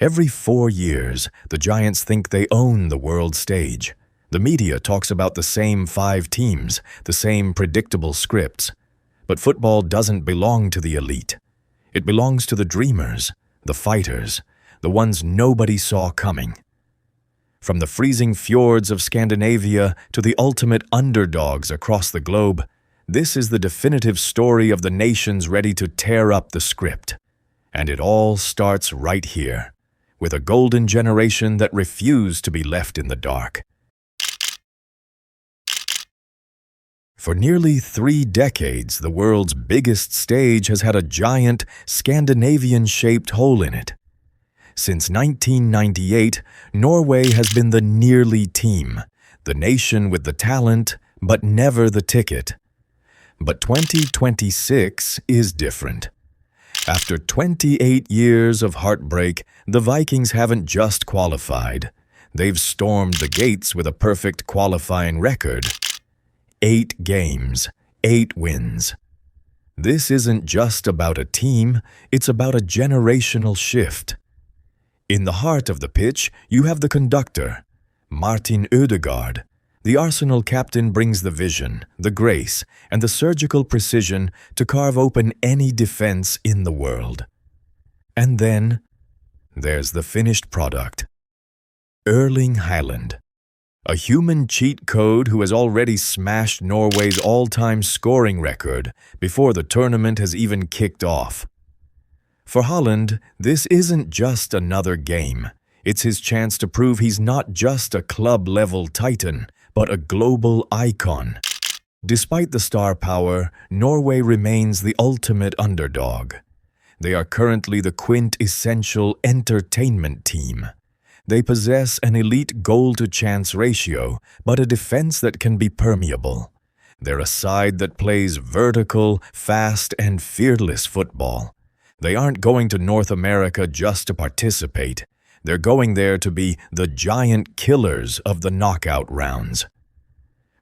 Every 4 years, the Giants think they own the world stage. The media talks about the same 5 teams, the same predictable scripts. But football doesn't belong to the elite. It belongs to the dreamers, the fighters, the ones nobody saw coming. From the freezing fjords of Scandinavia to the ultimate underdogs across the globe, this is the definitive story of the nations ready to tear up the script. And it all starts right here, with a golden generation that refused to be left in the dark. For nearly 3 decades, the world's biggest stage has had a giant, Scandinavian-shaped hole in it. Since 1998, Norway has been the nearly team, the nation with the talent, but never the ticket. But 2026 is different. After 28 years of heartbreak, the Vikings haven't just qualified. They've stormed the gates with a perfect qualifying record. 8 games, 8 wins. This isn't just about a team, it's about a generational shift. In the heart of the pitch, you have the conductor, Martin Ødegaard. The Arsenal captain brings the vision, the grace, and the surgical precision to carve open any defense in the world. And then, there's the finished product. Erling Haaland, a human cheat code who has already smashed Norway's all-time scoring record before the tournament has even kicked off. For Haaland, this isn't just another game. It's his chance to prove he's not just a club-level titan, but a global icon. Despite the star power, Norway remains the ultimate underdog. They are currently the quintessential entertainment team. They possess an elite goal-to-chance ratio, but a defense that can be permeable. They're a side that plays vertical, fast, and fearless football. They aren't going to North America just to participate. They're going there to be the giant killers of the knockout rounds.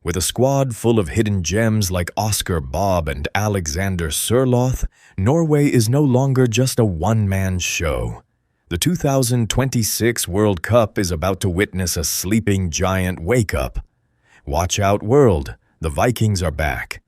With a squad full of hidden gems like Oscar Bob and Alexander Sørloth, Norway is no longer just a one-man show. The 2026 World Cup is about to witness a sleeping giant wake up. Watch out, world, the Vikings are back.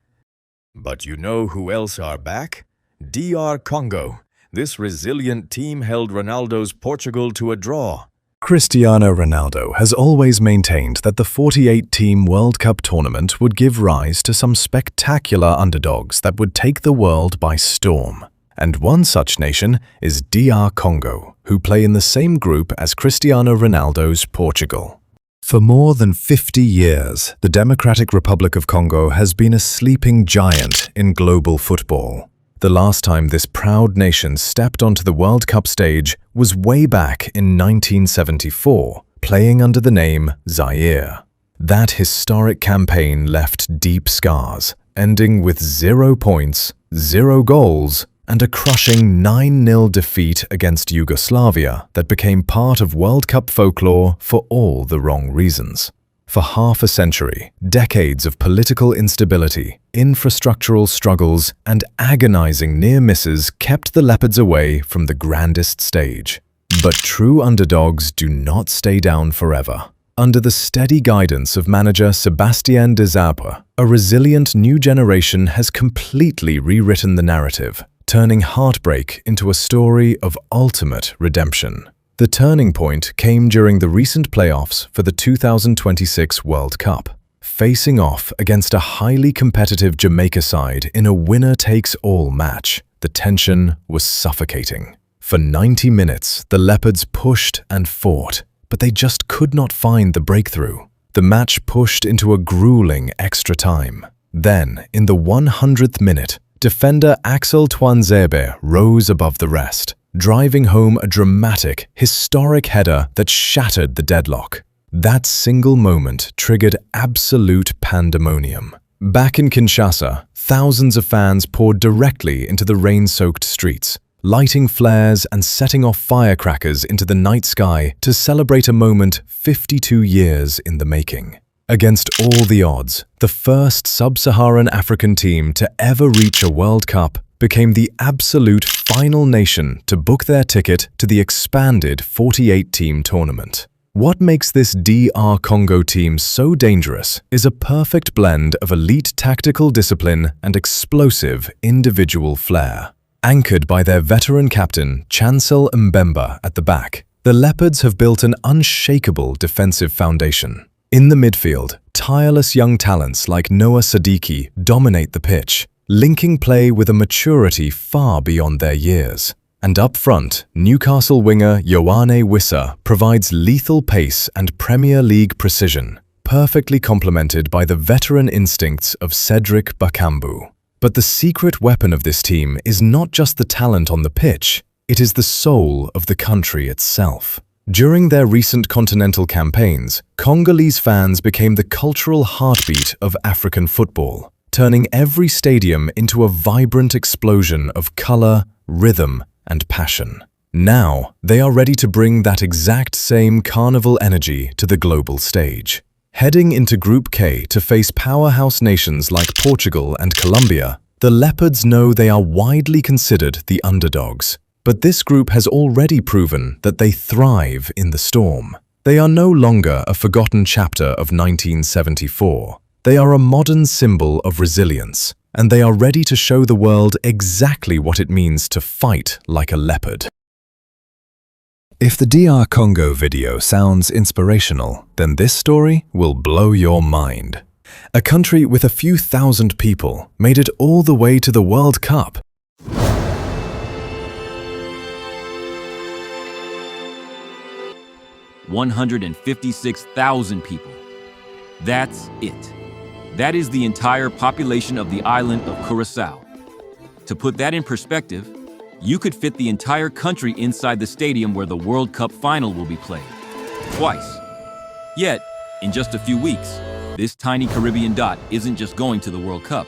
But you know who else are back? DR Congo. This resilient team held Ronaldo's Portugal to a draw. Cristiano Ronaldo has always maintained that the 48-team World Cup tournament would give rise to some spectacular underdogs that would take the world by storm. And one such nation is DR Congo, who play in the same group as Cristiano Ronaldo's Portugal. For more than 50 years, the Democratic Republic of Congo has been a sleeping giant in global football. The last time this proud nation stepped onto the World Cup stage was way back in 1974, playing under the name Zaire. That historic campaign left deep scars, ending with 0 points, 0 goals, and a crushing 9-0 defeat against Yugoslavia that became part of World Cup folklore for all the wrong reasons. For half a century, decades of political instability, infrastructural struggles, and agonizing near misses kept the Leopards away from the grandest stage. But true underdogs do not stay down forever. Under the steady guidance of manager Sébastien Desabre, a resilient new generation has completely rewritten the narrative, turning heartbreak into a story of ultimate redemption. The turning point came during the recent playoffs for the 2026 World Cup. Facing off against a highly competitive Jamaica side in a winner-takes-all match, the tension was suffocating. For 90 minutes, the Leopards pushed and fought, but they just could not find the breakthrough. The match pushed into a grueling extra time. Then, in the 100th minute, defender Axel Tuanzebe rose above the rest, driving home a dramatic, historic header that shattered the deadlock. That single moment triggered absolute pandemonium. Back in Kinshasa, thousands of fans poured directly into the rain-soaked streets, lighting flares and setting off firecrackers into the night sky to celebrate a moment 52 years in the making. Against all the odds, the first sub-Saharan African team to ever reach a World Cup, became the absolute final nation to book their ticket to the expanded 48-team tournament. What makes this DR Congo team so dangerous is a perfect blend of elite tactical discipline and explosive individual flair. Anchored by their veteran captain Chancel Mbemba at the back, the Leopards have built an unshakable defensive foundation. In the midfield, tireless young talents like Noah Sadiki dominate the pitch, linking play with a maturity far beyond their years. And up front, Newcastle winger Yoane Wissa provides lethal pace and Premier League precision, perfectly complemented by the veteran instincts of Cedric Bakambu. But the secret weapon of this team is not just the talent on the pitch, it is the soul of the country itself. During their recent continental campaigns, Congolese fans became the cultural heartbeat of African football, turning every stadium into a vibrant explosion of color, rhythm, and passion. Now, they are ready to bring that exact same carnival energy to the global stage. Heading into Group K to face powerhouse nations like Portugal and Colombia, the Leopards know they are widely considered the underdogs. But this group has already proven that they thrive in the storm. They are no longer a forgotten chapter of 1974. They are a modern symbol of resilience, and they are ready to show the world exactly what it means to fight like a leopard. If the DR Congo video sounds inspirational, then this story will blow your mind. A country with a few thousand people made it all the way to the World Cup. $156,000 people. That's it. That is the entire population of the island of Curaçao. To put that in perspective, you could fit the entire country inside the stadium where the World Cup final will be played. Twice. Yet, in just a few weeks, this tiny Caribbean dot isn't just going to the World Cup.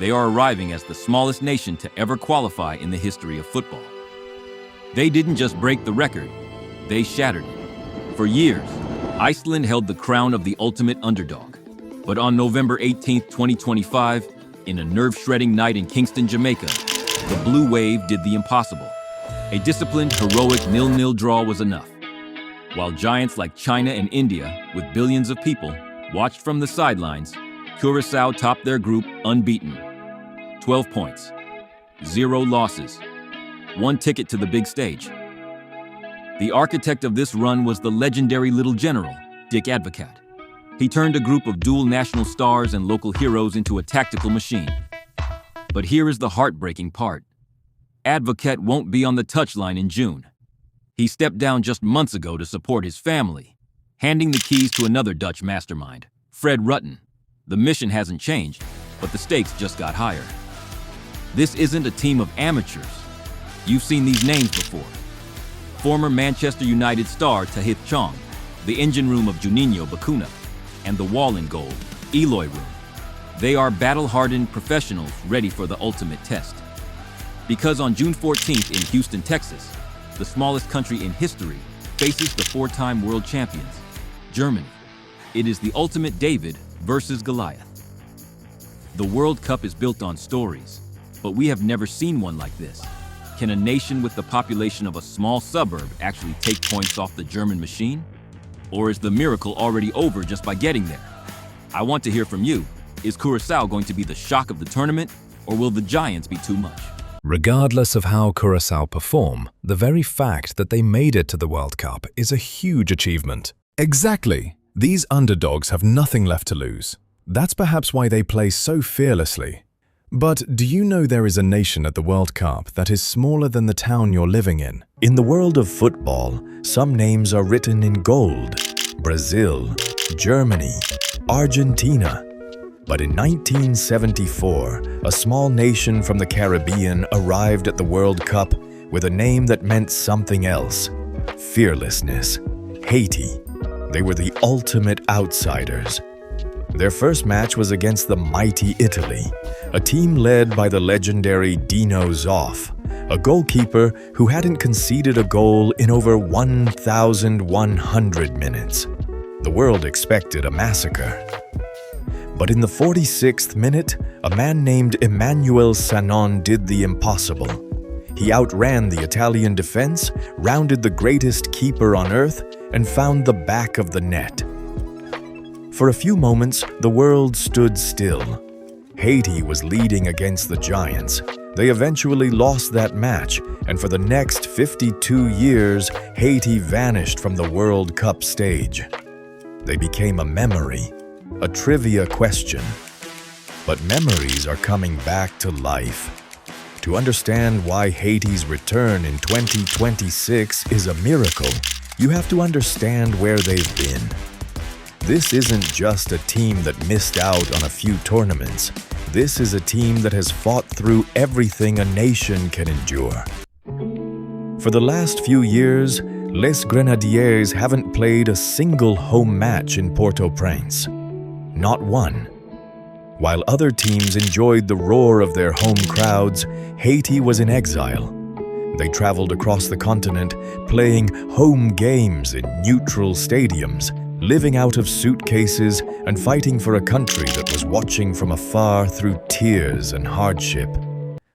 They are arriving as the smallest nation to ever qualify in the history of football. They didn't just break the record, they shattered it. For years, Iceland held the crown of the ultimate underdog. But on November 18, 2025, in a nerve-shredding night in Kingston, Jamaica, the Blue Wave did the impossible. A disciplined, heroic 0-0 draw was enough. While giants like China and India, with billions of people, watched from the sidelines, Curaçao topped their group unbeaten. 12 points, 0 losses, 1 ticket to the big stage. The architect of this run was the legendary little general, Dick Advocaat. He turned a group of dual national stars and local heroes into a tactical machine. But here is the heartbreaking part. Advocaat won't be on the touchline in June. He stepped down just months ago to support his family, handing the keys to another Dutch mastermind, Fred Rutten. The mission hasn't changed, but the stakes just got higher. This isn't a team of amateurs. You've seen these names before. Former Manchester United star Tahith Chong, the engine room of Juninho Bacuna, and the wall in gold, Eloy room. They are battle-hardened professionals ready for the ultimate test. Because on June 14th in Houston, Texas, the smallest country in history faces the 4-time world champions, Germany. It is the ultimate David versus Goliath. The World Cup is built on stories, but we have never seen one like this. Can a nation with the population of a small suburb actually take points off the German machine? Or is the miracle already over just by getting there? I want to hear from you. Is Curaçao going to be the shock of the tournament, or will the giants be too much? Regardless of how Curaçao perform, the very fact that they made it to the World Cup is a huge achievement. Exactly. These underdogs have nothing left to lose. That's perhaps why they play so fearlessly. But do you know there is a nation at the World Cup that is smaller than the town you're living in? In the world of football, some names are written in gold: Brazil, Germany, Argentina. But in 1974, a small nation from the Caribbean arrived at the World Cup with a name that meant something else: fearlessness. Haiti. They were the ultimate outsiders. Their first match was against the mighty Italy, a team led by the legendary Dino Zoff, a goalkeeper who hadn't conceded a goal in over 1,100 minutes. The world expected a massacre. But in the 46th minute, a man named Emmanuel Sanon did the impossible. He outran the Italian defense, rounded the greatest keeper on earth, and found the back of the net. For a few moments, the world stood still. Haiti was leading against the Giants. They eventually lost that match, and for the next 52 years, Haiti vanished from the World Cup stage. They became a memory, a trivia question. But memories are coming back to life. To understand why Haiti's return in 2026 is a miracle, you have to understand where they've been. This isn't just a team that missed out on a few tournaments. This is a team that has fought through everything a nation can endure. For the last few years, Les Grenadiers haven't played a single home match in Port-au-Prince. Not one. While other teams enjoyed the roar of their home crowds, Haiti was in exile. They traveled across the continent, playing home games in neutral stadiums, living out of suitcases and fighting for a country that was watching from afar through tears and hardship.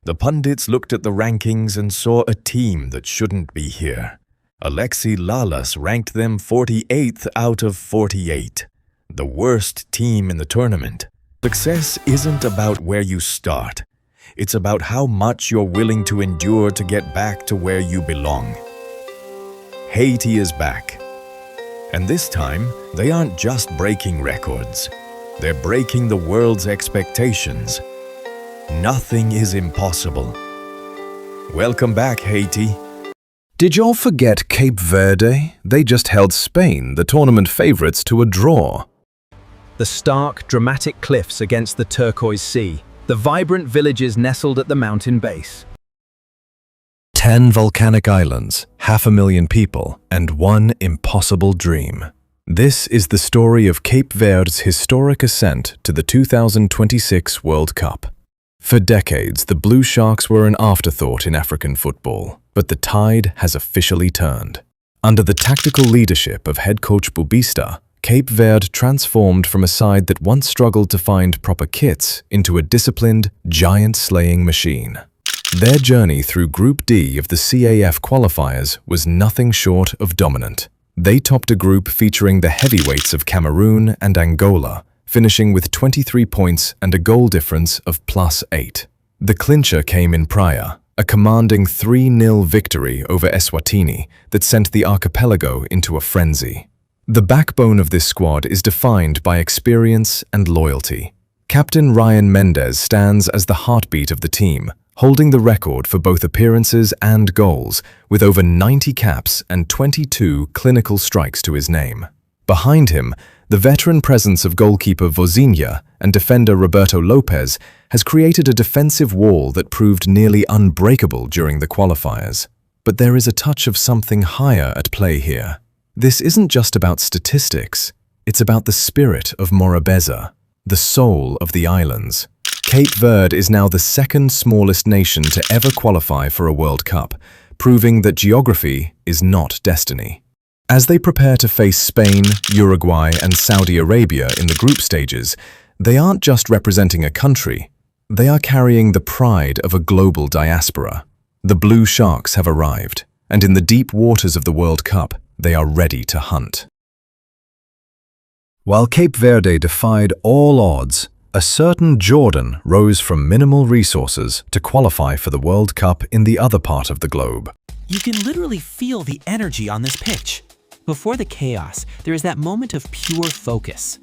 The pundits looked at the rankings and saw a team that shouldn't be here. Alexis Lalas ranked them 48th out of 48, the worst team in the tournament. Success isn't about where you start. It's about how much you're willing to endure to get back to where you belong. Haiti is back. And this time, they aren't just breaking records. They're breaking the world's expectations. Nothing is impossible. Welcome back, Haiti. Did y'all forget Cape Verde? They just held Spain, the tournament favorites, to a draw. The stark, dramatic cliffs against the turquoise sea, the vibrant villages nestled at the mountain base. 10 volcanic islands, 500,000 people, and one impossible dream. This is the story of Cape Verde's historic ascent to the 2026 World Cup. For decades, the Blue Sharks were an afterthought in African football, but the tide has officially turned. Under the tactical leadership of head coach Bubista, Cape Verde transformed from a side that once struggled to find proper kits into a disciplined, giant-slaying machine. Their journey through Group D of the CAF qualifiers was nothing short of dominant. They topped a group featuring the heavyweights of Cameroon and Angola, finishing with 23 points and a goal difference of +8. The clincher came in Praia, a commanding 3-0 victory over Eswatini that sent the archipelago into a frenzy. The backbone of this squad is defined by experience and loyalty. Captain Ryan Mendez stands as the heartbeat of the team, holding the record for both appearances and goals, with over 90 caps and 22 clinical strikes to his name. Behind him, the veteran presence of goalkeeper Vozinha and defender Roberto Lopez has created a defensive wall that proved nearly unbreakable during the qualifiers. But there is a touch of something higher at play here. This isn't just about statistics, it's about the spirit of Morabeza, the soul of the islands. Cape Verde is now the second smallest nation to ever qualify for a World Cup, proving that geography is not destiny. As they prepare to face Spain, Uruguay, and Saudi Arabia in the group stages, they aren't just representing a country, they are carrying the pride of a global diaspora. The Blue Sharks have arrived, and in the deep waters of the World Cup, they are ready to hunt. While Cape Verde defied all odds, a certain Jordan rose from minimal resources to qualify for the World Cup in the other part of the globe. You can literally feel the energy on this pitch. Before the chaos, there is that moment of pure focus.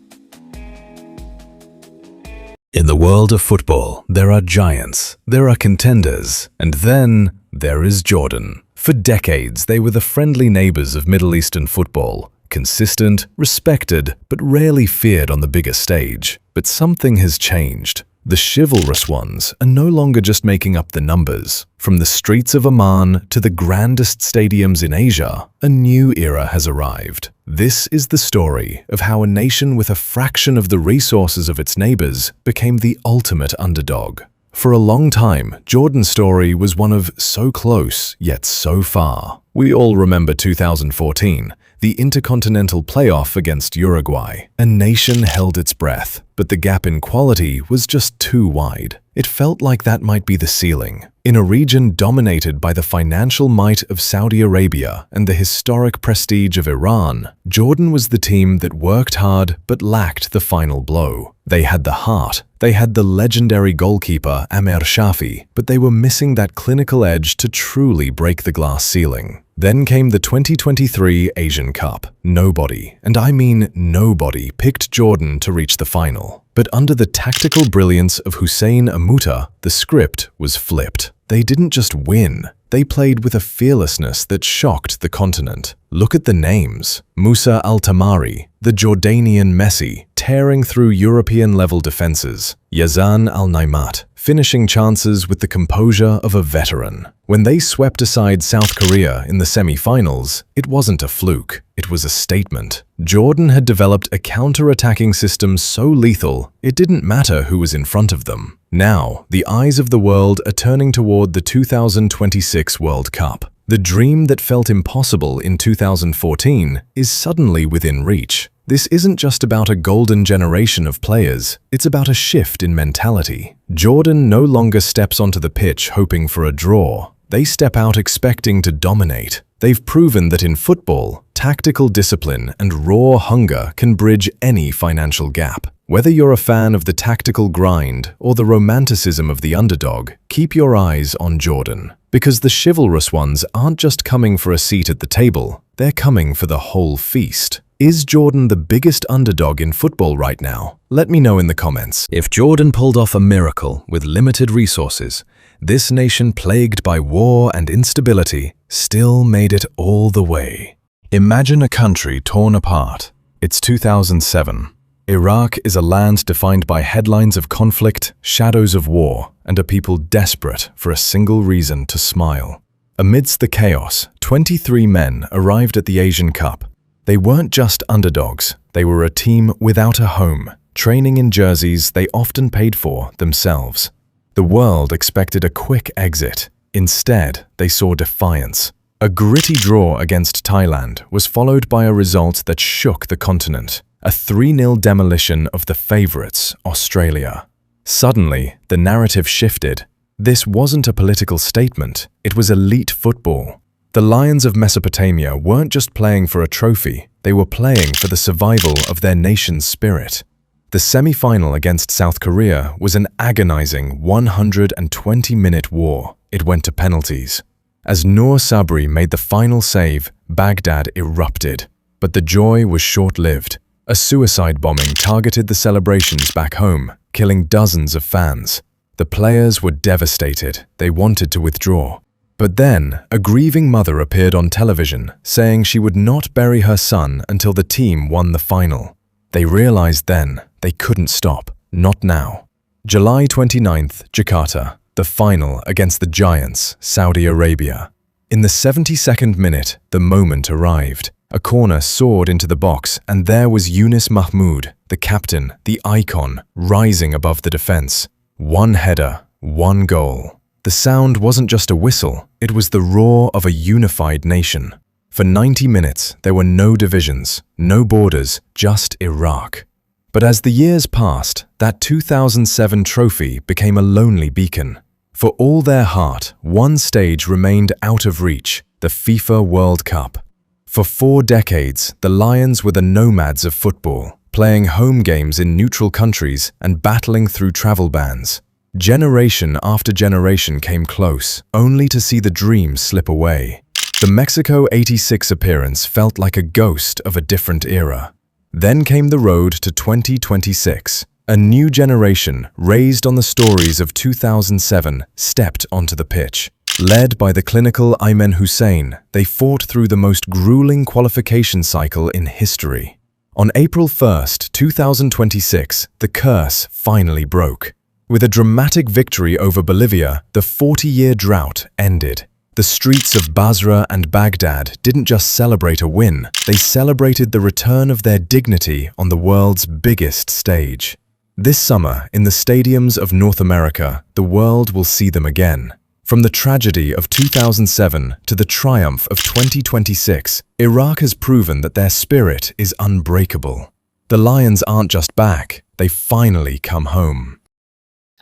In the world of football, there are giants, there are contenders, and then there is Jordan. For decades, they were the friendly neighbors of Middle Eastern football, consistent, respected, but rarely feared on the bigger stage. But something has changed. The chivalrous ones are no longer just making up the numbers. From the streets of Amman to the grandest stadiums in Asia, a new era has arrived. This is the story of how a nation with a fraction of the resources of its neighbors became the ultimate underdog. For a long time, Jordan's story was one of so close, yet so far. We all remember 2014, the intercontinental playoff against Uruguay. A nation held its breath, but the gap in quality was just too wide. It felt like that might be the ceiling. In a region dominated by the financial might of Saudi Arabia and the historic prestige of Iran, Jordan was the team that worked hard but lacked the final blow. They had the heart, they had the legendary goalkeeper Amer Shafi, but they were missing that clinical edge to truly break the glass ceiling. Then came the 2023 Asian Cup. Nobody, and I mean nobody, picked Jordan to reach the final. But under the tactical brilliance of Hussein Amuta, the script was flipped. They didn't just win, they played with a fearlessness that shocked the continent. Look at the names. Musa Al-Tamari, the Jordanian Messi, tearing through European-level defenses. Yazan Al-Naimat, finishing chances with the composure of a veteran. When they swept aside South Korea in the semi-finals, it wasn't a fluke, it was a statement. Jordan had developed a counter-attacking system so lethal, it didn't matter who was in front of them. Now, the eyes of the world are turning toward the 2026 World Cup. The dream that felt impossible in 2014 is suddenly within reach. This isn't just about a golden generation of players, it's about a shift in mentality. Jordan no longer steps onto the pitch hoping for a draw. They step out expecting to dominate. They've proven that in football, tactical discipline and raw hunger can bridge any financial gap. Whether you're a fan of the tactical grind or the romanticism of the underdog, keep your eyes on Jordan. Because the chivalrous ones aren't just coming for a seat at the table, they're coming for the whole feast. Is Jordan the biggest underdog in football right now? Let me know in the comments. If Jordan pulled off a miracle with limited resources, this nation plagued by war and instability still made it all the way. Imagine a country torn apart. It's 2007. Iraq is a land defined by headlines of conflict, shadows of war, and a people desperate for a single reason to smile. Amidst the chaos, 23 men arrived at the Asian Cup. They weren't just underdogs, they were a team without a home, training in jerseys they often paid for themselves. The world expected a quick exit. Instead, they saw defiance. A gritty draw against Thailand was followed by a result that shook the continent. A 3-0 demolition of the favorites, Australia. Suddenly, the narrative shifted. This wasn't a political statement, it was elite football. The Lions of Mesopotamia weren't just playing for a trophy, they were playing for the survival of their nation's spirit. The semi-final against South Korea was an agonizing 120-minute war. It went to penalties. As Noor Sabri made the final save, Baghdad erupted. But the joy was short-lived. A suicide bombing targeted the celebrations back home, killing dozens of fans. The players were devastated. They wanted to withdraw. But then, a grieving mother appeared on television, saying she would not bury her son until the team won the final. They realized then they couldn't stop. Not now. July 29th, Jakarta. The final against the giants, Saudi Arabia. In the 72nd minute, the moment arrived. A corner soared into the box, and there was Yunus Mahmoud, the captain, the icon, rising above the defense. One header, one goal. The sound wasn't just a whistle, it was the roar of a unified nation. For 90 minutes, there were no divisions, no borders, just Iraq. But as the years passed, that 2007 trophy became a lonely beacon. For all their heart, one stage remained out of reach, the FIFA World Cup. For 4 decades, the Lions were the nomads of football, playing home games in neutral countries and battling through travel bans. Generation after generation came close, only to see the dream slip away. The Mexico '86 appearance felt like a ghost of a different era. Then came the road to 2026. A new generation, raised on the stories of 2007, stepped onto the pitch. Led by the clinical Aymen Hussein, they fought through the most grueling qualification cycle in history. On April 1st, 2026, the curse finally broke. With a dramatic victory over Bolivia, the 40-year drought ended. The streets of Basra and Baghdad didn't just celebrate a win, they celebrated the return of their dignity on the world's biggest stage. This summer, in the stadiums of North America, the world will see them again. From the tragedy of 2007 to the triumph of 2026, Iraq has proven that their spirit is unbreakable. The Lions aren't just back, they finally come home.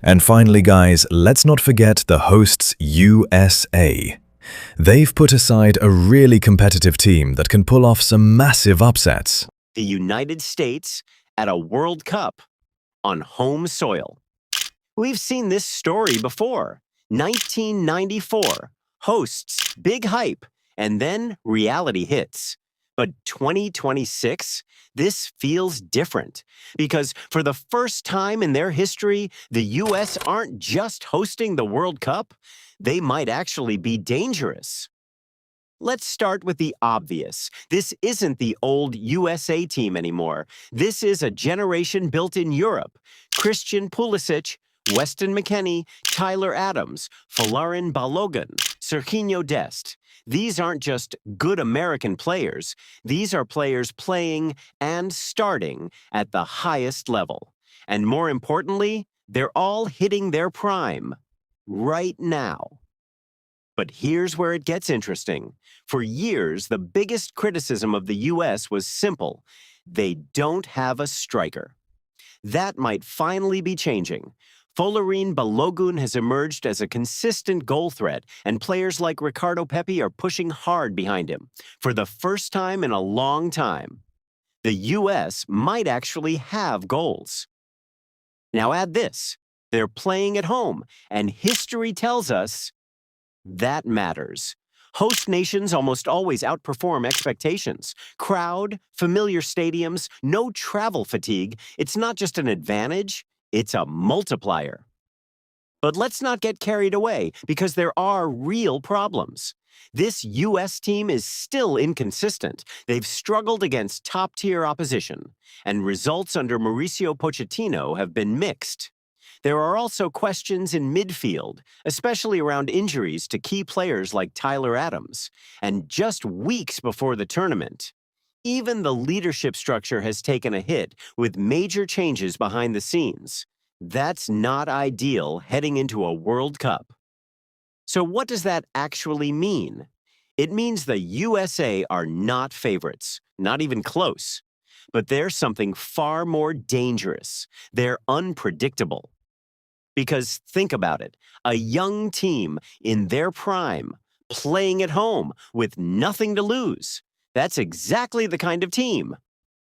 And finally, guys, let's not forget the hosts USA. They've put aside a really competitive team that can pull off some massive upsets. The United States at a World Cup on home soil. We've seen this story before. 1994, hosts, big hype, and then reality hits. But 2026, this feels different because for the first time in their history, the US aren't just hosting the World Cup, they might actually be dangerous. Let's start with the obvious. This isn't the old USA team anymore. This is a generation built in Europe. Christian Pulisic, Weston McKennie, Tyler Adams, Folarin Balogun, Serginho Dest. These aren't just good American players. These are players playing and starting at the highest level. And more importantly, they're all hitting their prime right now. But here's where it gets interesting. For years, the biggest criticism of the US was simple. They don't have a striker. That might finally be changing. Folarin Balogun has emerged as a consistent goal threat, and players like Ricardo Pepi are pushing hard behind him. For the first time in a long time, the US might actually have goals. Now add this. They're playing at home, and history tells us that matters. Host nations almost always outperform expectations. Crowd, familiar stadiums, no travel fatigue. It's not just an advantage, it's a multiplier. But let's not get carried away because there are real problems. This US team is still inconsistent. They've struggled against top-tier opposition, and results under Mauricio Pochettino have been mixed. There are also questions in midfield, especially around injuries to key players like Tyler Adams. And just weeks before the tournament, even the leadership structure has taken a hit with major changes behind the scenes. That's not ideal heading into a World Cup. So what does that actually mean? It means the USA are not favorites, not even close. But they're something far more dangerous. They're unpredictable. Because think about it, a young team in their prime, playing at home with nothing to lose. That's exactly the kind of team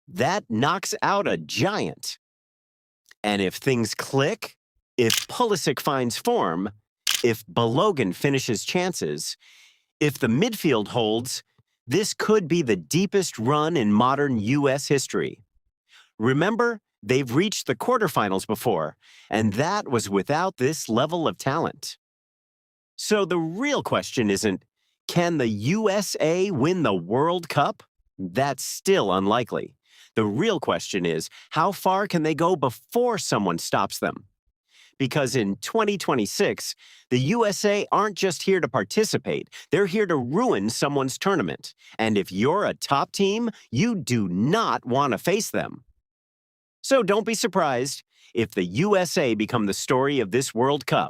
that knocks out a giant. And if things click, if Pulisic finds form, if Balogun finishes chances, if the midfield holds, this could be the deepest run in modern US history. Remember, they've reached the quarterfinals before, and that was without this level of talent. So the real question isn't, can the USA win the World Cup? That's still unlikely. The real question is, how far can they go before someone stops them? Because in 2026, the USA aren't just here to participate, they're here to ruin someone's tournament. And if you're a top team, you do not want to face them. So don't be surprised if the USA become the story of this World Cup.